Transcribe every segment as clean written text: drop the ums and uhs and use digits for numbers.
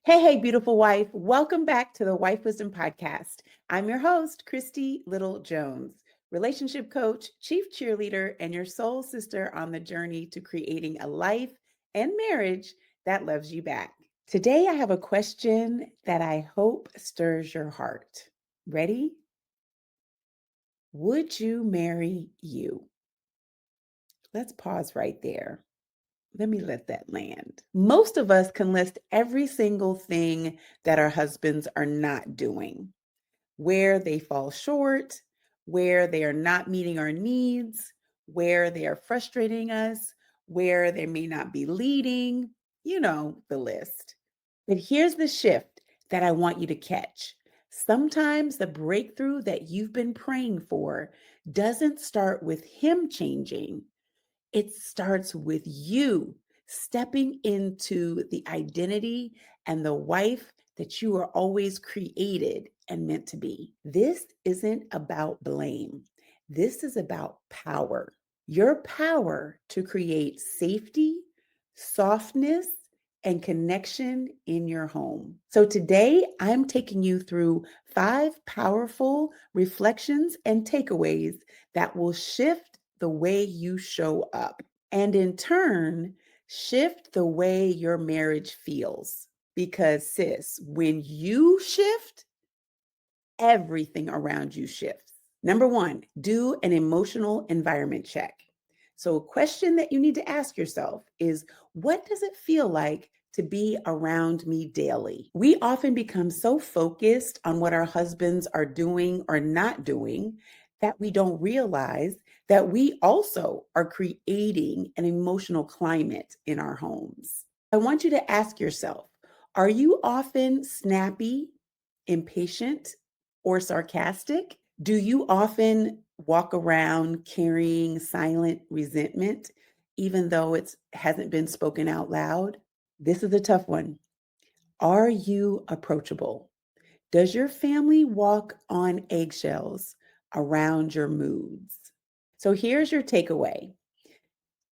Hey, beautiful wife. Welcome back to the Wife Wisdom Podcast. I'm your host, Christy Little Jones, relationship coach, chief cheerleader, and your soul sister on the journey to creating a life and marriage that loves you back. Today, I have a question that I hope stirs your heart. Ready? Would you marry you? Let's pause right there. Let me let that land. Most of us can list every single thing that our husbands are not doing, where they fall short, where they are not meeting our needs, where they are frustrating us, where they may not be leading, the list. But here's the shift that I want you to catch. Sometimes the breakthrough that you've been praying for doesn't start with him changing. It starts with you stepping into the identity and the wife that you are always created and meant to be. This isn't about blame. This is about power. Your power to create safety, softness, and connection in your home. So today I'm taking you through 5 powerful reflections and takeaways that will shift the way you show up and in turn shift the way your marriage feels. Because, sis, when you shift, everything around you shifts. Number one, do an emotional environment check. So, a question that you need to ask yourself is, what does it feel like to be around me daily? We often become so focused on what our husbands are doing or not doing that we don't realize that we also are creating an emotional climate in our homes. I want you to ask yourself, are you often snappy, impatient, or sarcastic? Do you often walk around carrying silent resentment, even though it hasn't been spoken out loud? This is a tough one. Are you approachable? Does your family walk on eggshells around your moods? So here's your takeaway.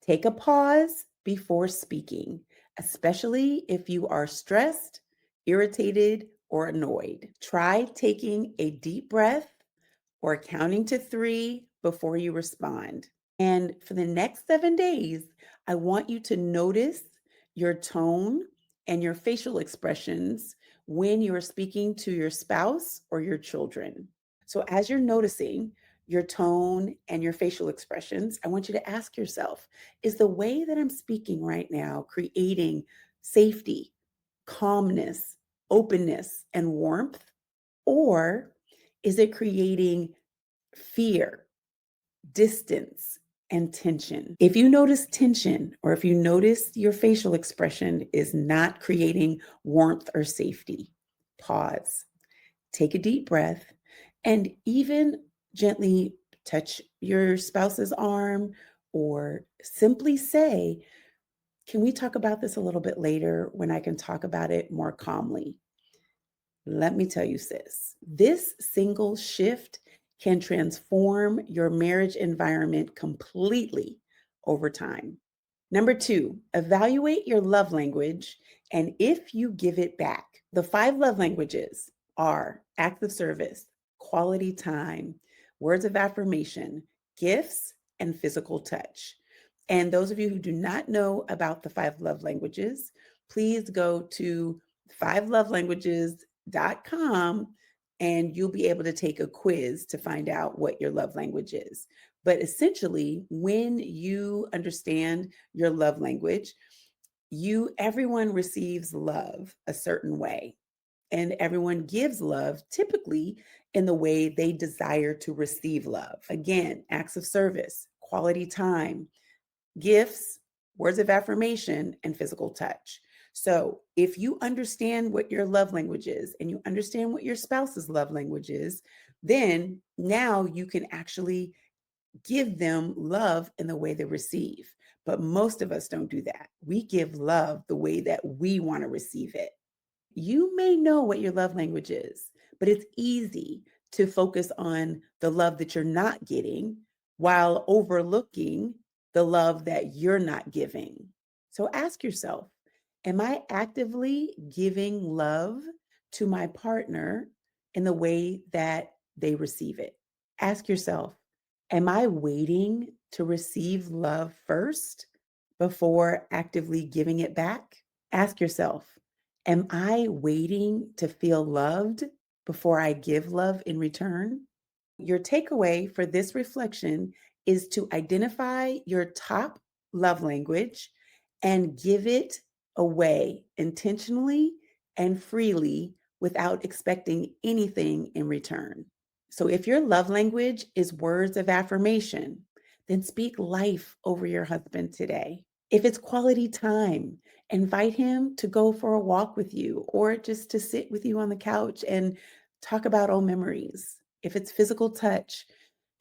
Take a pause before speaking, especially if you are stressed, irritated, or annoyed. Try taking a deep breath or counting to 3 before you respond. And for the next 7 days, I want you to notice your tone and your facial expressions when you are speaking to your spouse or your children. So, as you're noticing your tone and your facial expressions, I want you to ask yourself, is the way that I'm speaking right now creating safety, calmness, openness, and warmth? Or is it creating fear, distance, and tension? If you notice tension, or if you notice your facial expression is not creating warmth or safety, pause, take a deep breath, and even gently touch your spouse's arm or simply say, can we talk about this a little bit later when I can talk about it more calmly? Let me tell you, sis, this single shift can transform your marriage environment completely over time. Number two, evaluate your love language and if you give it back. The 5 love languages are acts of service, quality time, words of affirmation, gifts, and physical touch. And those of you who do not know about the 5 love languages, please go to 5lovelanguages.com and you'll be able to take a quiz to find out what your love language is. But essentially, when you understand your love language, everyone receives love a certain way. And everyone gives love typically in the way they desire to receive love. Again, acts of service, quality time, gifts, words of affirmation, and physical touch. So, if you understand what your love language is and you understand what your spouse's love language is, then now you can actually give them love in the way they receive. But most of us don't do that. We give love the way that we want to receive it. You may know what your love language is, but it's easy to focus on the love that you're not getting while overlooking the love that you're not giving. So ask yourself, Am I actively giving love to my partner in the way that they receive it? Ask yourself, am I waiting to receive love first before actively giving it back? Ask yourself, am I waiting to feel loved before I give love in return? Your takeaway for this reflection is to identify your top love language and give it away intentionally and freely without expecting anything in return. So, if your love language is words of affirmation, then speak life over your husband today. If it's quality time, invite him to go for a walk with you or just to sit with you on the couch and talk about old memories. If it's physical touch,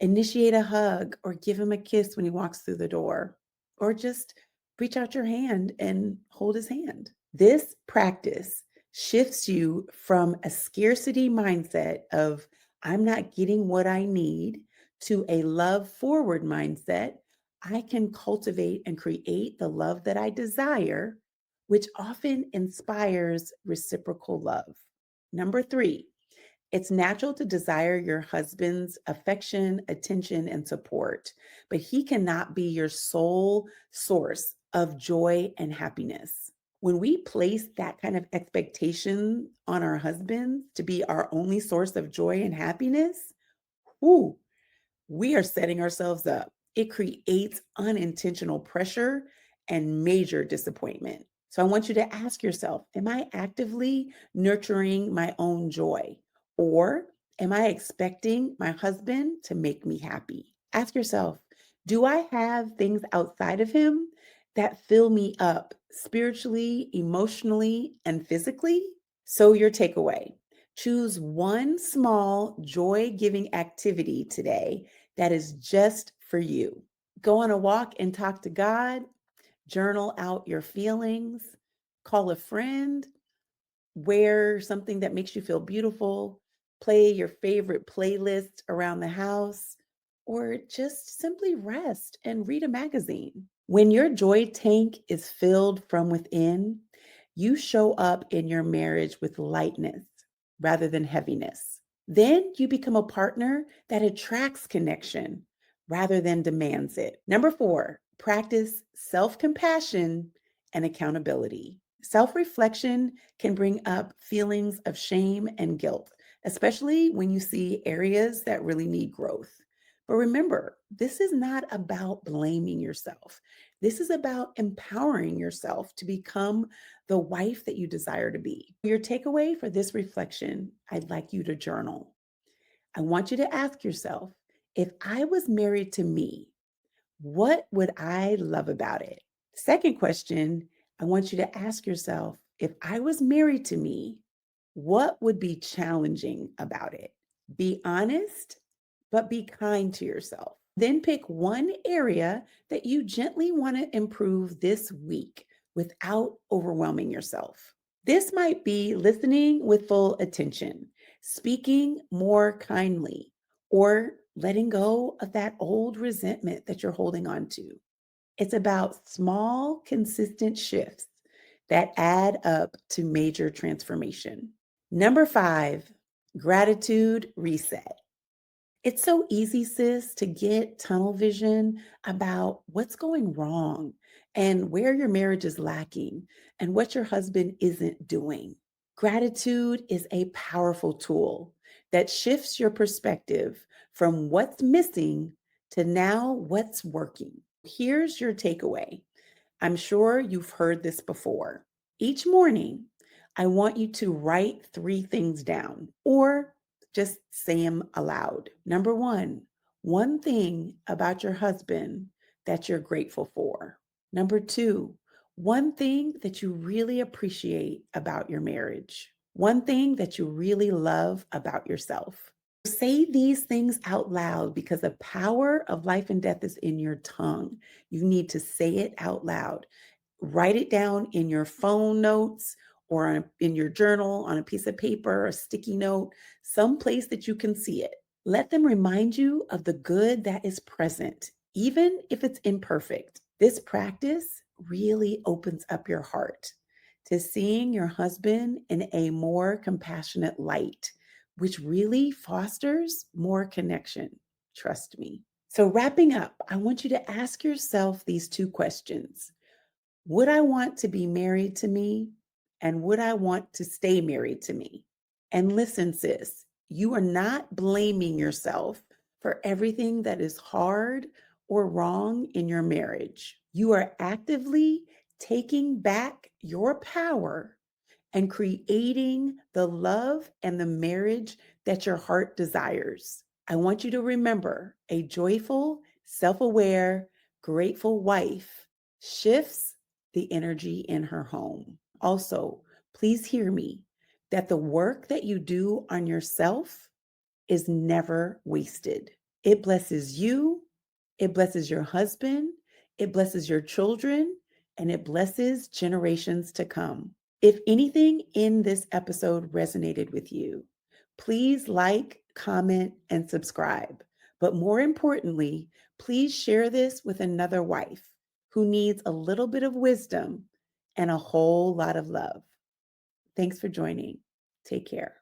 initiate a hug or give him a kiss when he walks through the door, or just reach out your hand and hold his hand. This practice shifts you from a scarcity mindset of, I'm not getting what I need, to a love forward mindset. I can cultivate and create the love that I desire, which often inspires reciprocal love. Number three, it's natural to desire your husband's affection, attention, and support, but he cannot be your sole source of joy and happiness. When we place that kind of expectation on our husbands to be our only source of joy and happiness, ooh, we are setting ourselves up. It creates unintentional pressure and major disappointment. So I want you to ask yourself, am I actively nurturing my own joy? Or am I expecting my husband to make me happy? Ask yourself, do I have things outside of him that fill me up spiritually, emotionally, and physically? So, your takeaway, choose one small joy giving activity today that is just for you. Go on a walk and talk to God, journal out your feelings, call a friend, wear something that makes you feel beautiful, play your favorite playlist around the house, or just simply rest and read a magazine. When your joy tank is filled from within, you show up in your marriage with lightness rather than heaviness. Then you become a partner that attracts connection rather than demands it. Number four, practice self compassion and accountability. Self reflection can bring up feelings of shame and guilt, especially when you see areas that really need growth. But remember, this is not about blaming yourself. This is about empowering yourself to become the wife that you desire to be. Your takeaway for this reflection, I'd like you to journal. I want you to ask yourself, if I was married to me, what would I love about it? Second question, I want you to ask yourself, if I was married to me, what would be challenging about it? Be honest, but be kind to yourself. Then pick one area that you gently want to improve this week without overwhelming yourself. This might be listening with full attention, speaking more kindly, or letting go of that old resentment that you're holding on to. It's about small, consistent shifts that add up to major transformation. Number five, gratitude reset. It's so easy, sis, to get tunnel vision about what's going wrong and where your marriage is lacking and what your husband isn't doing. Gratitude is a powerful tool that shifts your perspective from what's missing to now what's working. Here's your takeaway. I'm sure you've heard this before. Each morning, I want you to write three things down or just say them aloud. Number one thing about your husband that you're grateful for. Number two, one thing that you really appreciate about your marriage. One thing that you really love about yourself. Say these things out loud because the power of life and death is in your tongue. You need to say it out loud. Write it down in your phone notes or in your journal on a piece of paper, a sticky note, someplace that you can see it. Let them remind you of the good that is present, even if it's imperfect. This practice really opens up your heart. to seeing your husband in a more compassionate light, which really fosters more connection. Trust me. So, wrapping up, I want you to ask yourself these two questions. Would I want to be married to me? And would I want to stay married to me? And listen, sis, you are not blaming yourself for everything that is hard or wrong in your marriage. You are actively taking back your power and creating the love and the marriage that your heart desires. I want you to remember a joyful, self aware, grateful wife shifts the energy in her home. Also, please hear me that the work that you do on yourself is never wasted. It blesses you, it blesses your husband, it blesses your children, and it blesses generations to come. If anything in this episode resonated with you, please like, comment, and subscribe. But more importantly, please share this with another wife who needs a little bit of wisdom and a whole lot of love. Thanks for joining. Take care.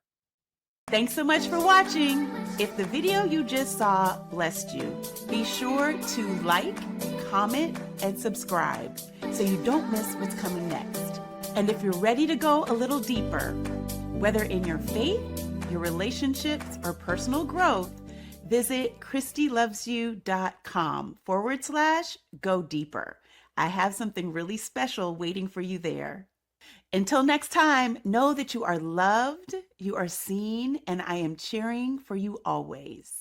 Thanks so much for watching. If the video you just saw blessed you, be sure to like, comment, and subscribe so you don't miss what's coming next. And if you're ready to go a little deeper, whether in your faith, your relationships, or personal growth, visit ChristyLovesYou.com/go deeper. I have something really special waiting for you there. Until next time, know that you are loved, you are seen, and I am cheering for you always.